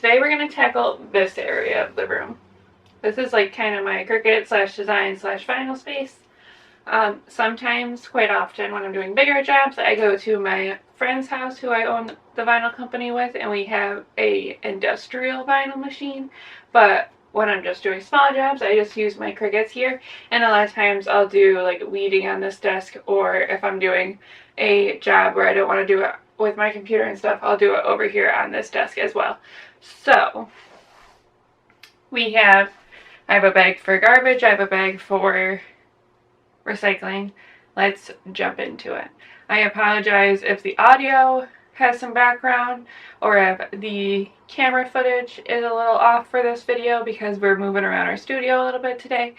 today we're going to tackle this area of the room. This is like kind of my Cricut / design / vinyl space. Sometimes, quite often, when I'm doing bigger jobs, I go to my friend's house who I own the vinyl company with, and we have a industrial vinyl machine. But when I'm just doing small jobs, I just use my Cricuts here. And a lot of times I'll do like weeding on this desk, or if I'm doing a job where I don't want to do it with my computer and stuff, I'll do it over here on this desk as well. So I have a bag for garbage, I have a bag for recycling. Let's jump into it. I apologize if the audio has some background or if the camera footage is a little off for this video because we're moving around our studio a little bit today.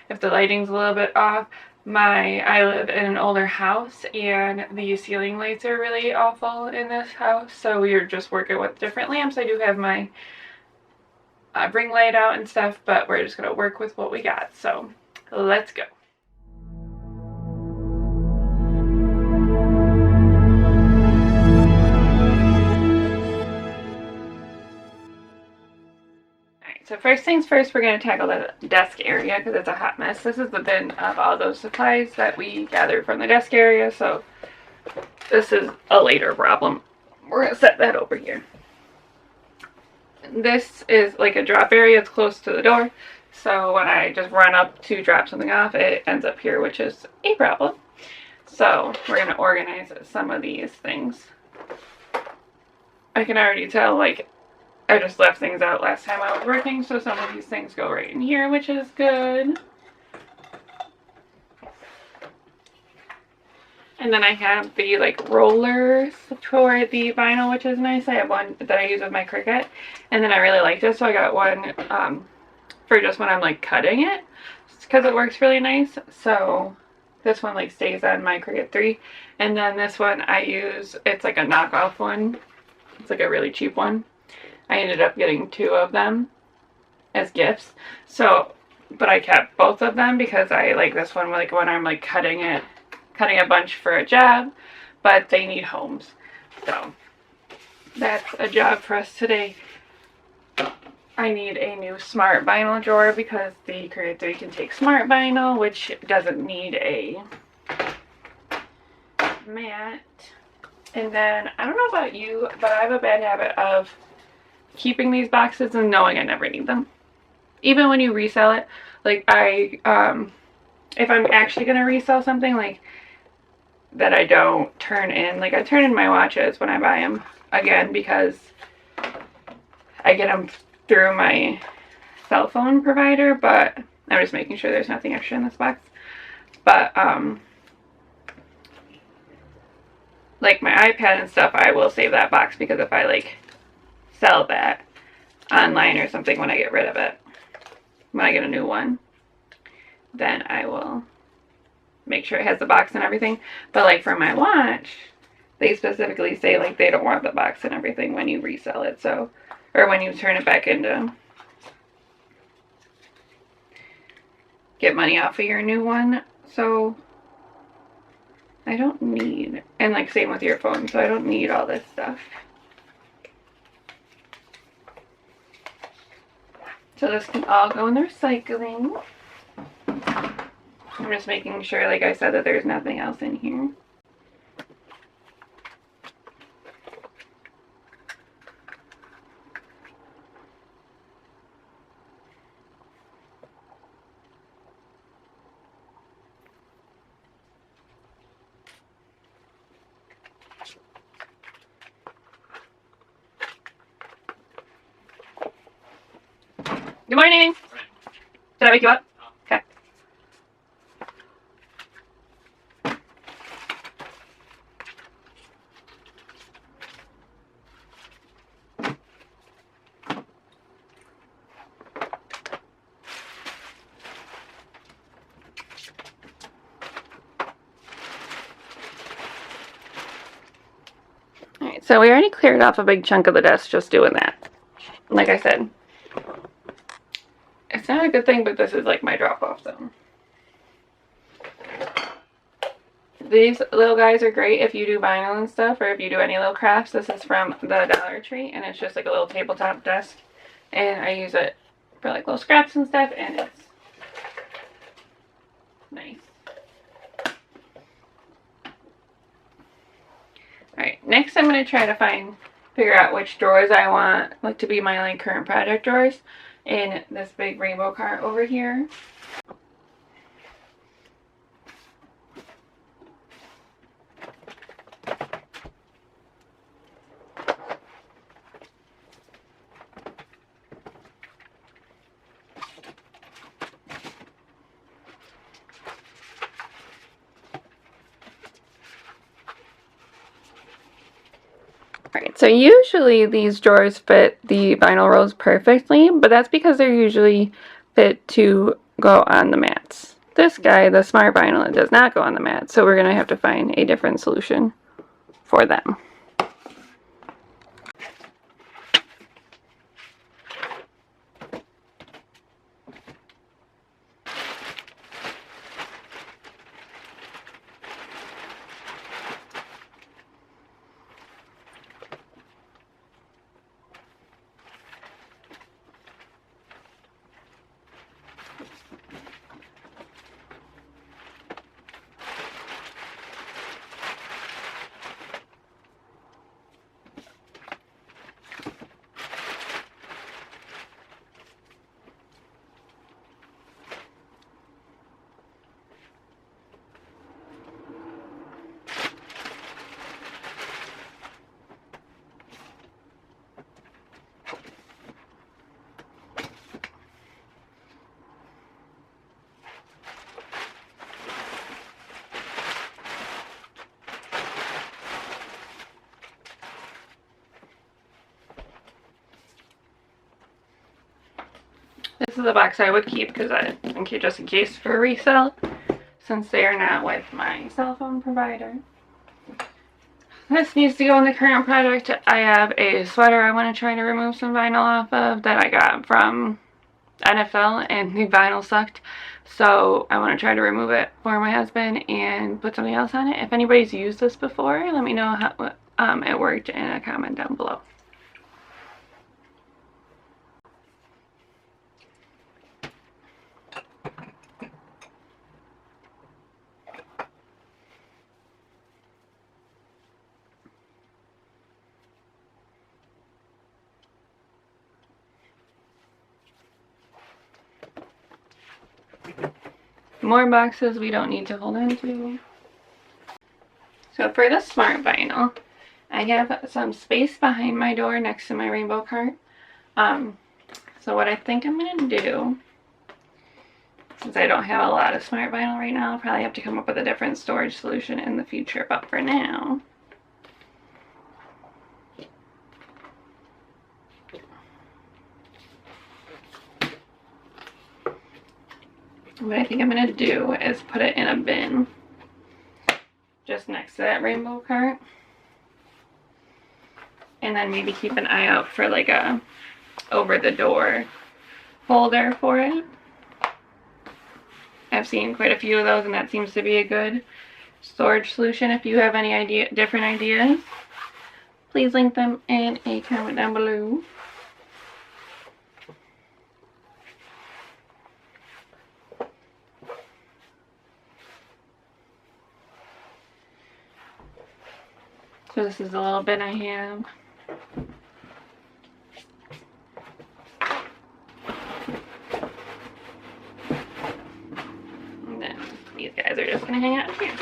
If the lighting's a little bit off, I live in an older house and the ceiling lights are really awful in this house, so we are just working with different lamps. I do have my ring light out and stuff, but we're just going to work with what we got. So let's go. So first things first, we're going to tackle the desk area because it's a hot mess. This is the bin of all those supplies that we gathered from the desk area, so this is a later problem. We're going to set that over here. This is like a drop area. It's close to the door, so when I just run up to drop something off, it ends up here, which is a problem. So we're going to organize some of these things. I can already tell, like, I just left things out last time I was working, so some of these things go right in here, which is good. And then I have the like rollers for the vinyl, which is nice. I have one that I use with my Cricut, and then I really like this, so I got one for just when I'm like cutting it, because it works really nice. So this one like stays on my Cricut 3, and then this one I use, it's like a knockoff one. It's like a really cheap one. I ended up getting 2 of them as gifts. So, but I kept both of them because I like this one like when I'm like cutting a bunch for a job, but they need homes. So that's a job for us today. I need a new smart vinyl drawer because the Cricut 3 can take smart vinyl, which doesn't need a mat. And then, I don't know about you, but I have a bad habit of keeping these boxes and knowing I never need them. Even when you resell it, like if I'm actually going to resell something, like, that I don't turn in, like I turn in my watches when I buy them again because I get them through my cell phone provider, but I'm just making sure there's nothing extra in this box. But, like my iPad and stuff, I will save that box because if I like sell that online or something when I get rid of it, when I get a new one, then I will make sure it has the box and everything. But like for my watch, they specifically say like they don't want the box and everything when you resell it, so, or when you turn it back into get money off of your new one. So I don't need, and like same with your phone, so I don't need all this stuff. So this can all go in the recycling. I'm just making sure, like I said, that there's nothing else in here. Good morning. Did I wake you up? Okay. Alright, so we already cleared off a big chunk of the desk just doing that. Like I said, it's not a good thing, but this is like my drop-off zone. These little guys are great if you do vinyl and stuff, or if you do any little crafts. This is from the Dollar Tree, and it's just like a little tabletop desk. And I use it for like little scraps and stuff, and it's nice. Alright, next I'm going to try to figure out which drawers I want like to be my like current project drawers in this big rainbow cart over here. Alright, so usually these drawers fit the vinyl rolls perfectly, but that's because they're usually fit to go on the mats. This guy, the Smart Vinyl, it does not go on the mat, so we're going to have to find a different solution for them. This is the box I would keep because just in case for resale, since they are not with my cell phone provider. This needs to go in the current project. I have a sweater I want to try to remove some vinyl off of that I got from NFL, and the vinyl sucked. So I want to try to remove it for my husband and put something else on it. If anybody's used this before, let me know how it worked in a comment down below. More boxes we don't need to hold on to. So for the Smart Vinyl, I have some space behind my door next to my rainbow cart. So what I think I'm going to do, since I don't have a lot of Smart Vinyl right now, I'll probably have to come up with a different storage solution in the future. But for now, what I think I'm going to do is put it in a bin just next to that rainbow cart. And then maybe keep an eye out for like a over the door holder for it. I've seen quite a few of those, and that seems to be a good storage solution. If you have any different ideas, please link them in a comment down below. So this is a little bit I have. And then these guys are just gonna hang out here.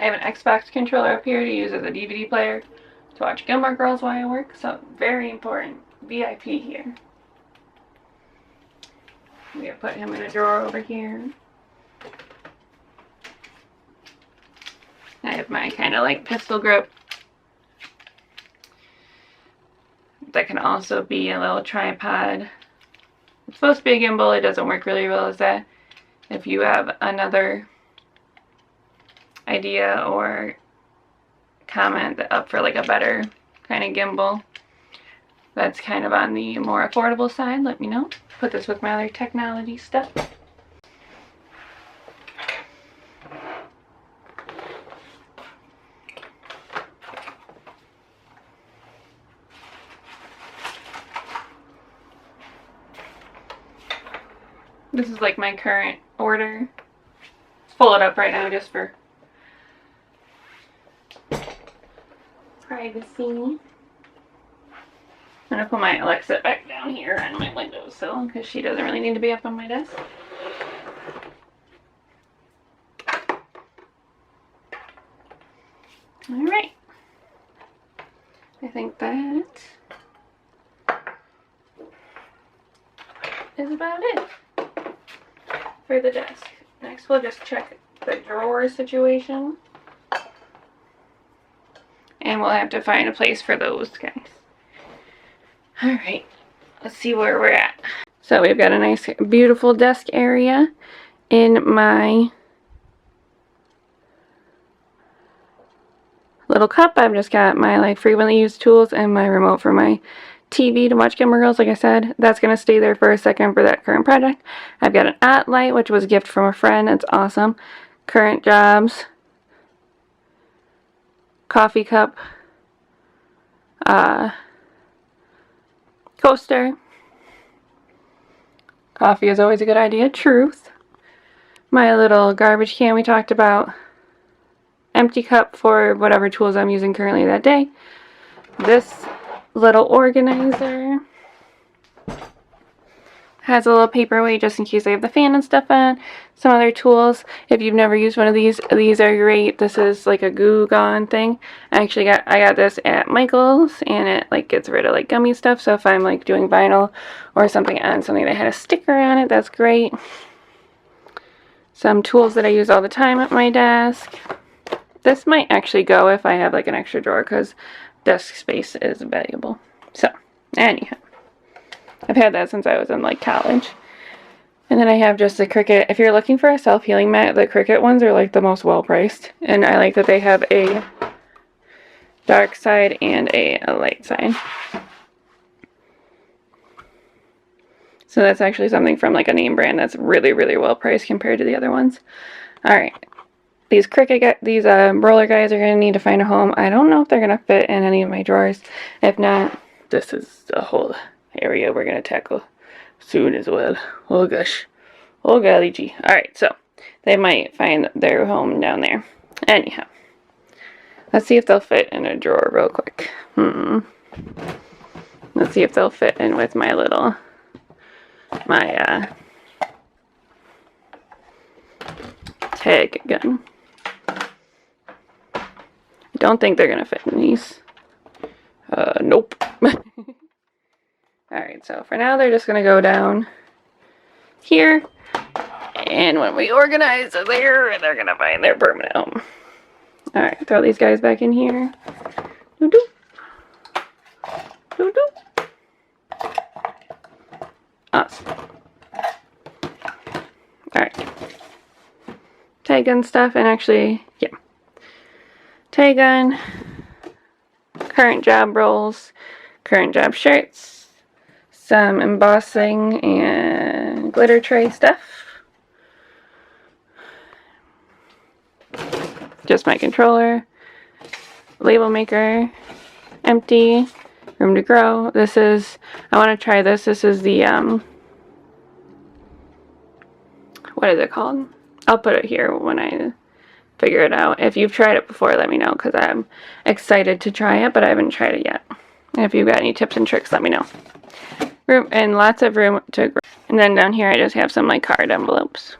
I have an Xbox controller up here to use as a DVD player to watch Gilmore Girls while I work, so very important. VIP here. We have put him in a drawer over here. I have my kind of like pistol grip that can also be a little tripod. It's supposed to be a gimbal. It doesn't work really well as that. If you have another idea or comment up for like a better kind of gimbal that's kind of on the more affordable side, let me know. Put this with my other technology stuff. This is like my current order. Pull it up right now just for privacy. I'm gonna put my Alexa back down here on my windowsill because she doesn't really need to be up on my desk. Alright. I think that is about it for the desk. Next we'll just check the drawer situation. And we'll have to find a place for those guys. Alright, let's see where we're at. So we've got a nice, beautiful desk area in my little cup. I've just got my like frequently used tools and my remote for my TV to watch Gilmore Girls. Like I said, that's going to stay there for a second for that current project. I've got an light, which was a gift from a friend. It's awesome. Current jobs. Coffee cup. Coaster. Coffee is always a good idea. Truth. My little garbage can we talked about. Empty cup for whatever tools I'm using currently that day. This little organizer has a little paperweight just in case I have the fan and stuff on. Some other tools. If you've never used one of these are great. This is like a Goo Gone thing. I got this at Michael's, and it like gets rid of like gummy stuff. So if I'm like doing vinyl or something on something that had a sticker on it, that's great. Some tools that I use all the time at my desk. This might actually go if I have like an extra drawer because desk space is valuable. So, anyhow, I've had that since I was in like college. And then I have just the Cricut. If you're looking for a self-healing mat, the Cricut ones are like the most well-priced. And I like that they have a dark side and a light side. So that's actually something from like a name brand that's really, really well-priced compared to the other ones. Alright. These Cricut, these roller guys are going to need to find a home. I don't know if they're going to fit in any of my drawers. If not, this is a whole area we're going to tackle soon as well. Oh gosh. Oh golly gee. Alright, so they might find their home down there. Anyhow. Let's see if they'll fit in a drawer real quick. Let's see if they'll fit in with my little, tag gun. I don't think they're going to fit in these. Nope. Alright, so for now they're just going to go down here. And when we organize there, they're going to find their permanent home. Alright, throw these guys back in here. Doo-doo. Doo-doo. Awesome. Alright. Tag gun stuff, and actually, yeah. Tag gun. Current job rolls. Current job shirts. Some embossing and glitter tray stuff. Just my controller. Label maker. Empty. Room to grow. This is, I want to try this. This is the, what is it called? I'll put it here when I figure it out. If you've tried it before, let me know, because I'm excited to try it, but I haven't tried it yet. And if you've got any tips and tricks, let me know. Room, and lots of room to grow. And then down here I just have some like card envelopes.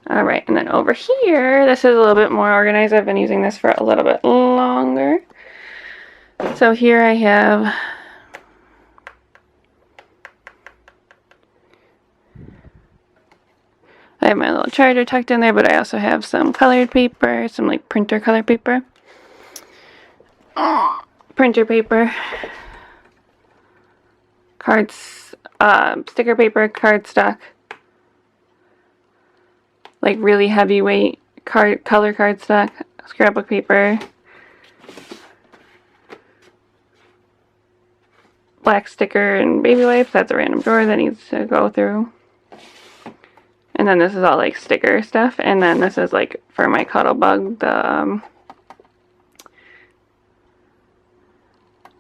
Alright, and then over here, this is a little bit more organized. I've been using this for a little bit longer. So here I have my little charger tucked in there, but I also have some colored paper, some like printer color paper. printer paper, cards, sticker paper, cardstock, like really heavyweight color cardstock, scrapbook paper, black sticker, and baby wipes. That's a random drawer that needs to go through. And then this is all like sticker stuff. And then this is like for my cuddle bug, the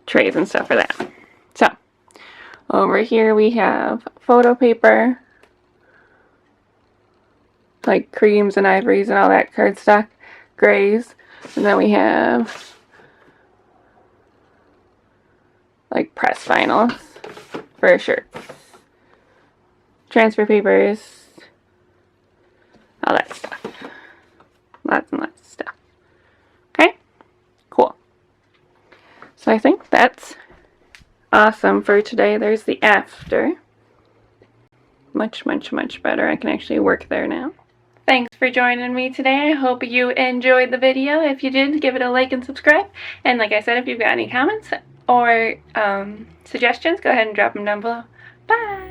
trays and stuff for that. So over here we have photo paper, like creams and ivories and all that cardstock, grays. And then we have like press vinyls for shirts, transfer papers, all that stuff. Lots and lots of stuff. Okay, cool. So I think that's awesome for today. There's the after. Much, much, much better. I can actually work there now. Thanks for joining me today. I hope you enjoyed the video. If you did, give it a like and subscribe. And like I said, if you've got any comments or suggestions, go ahead and drop them down below. Bye!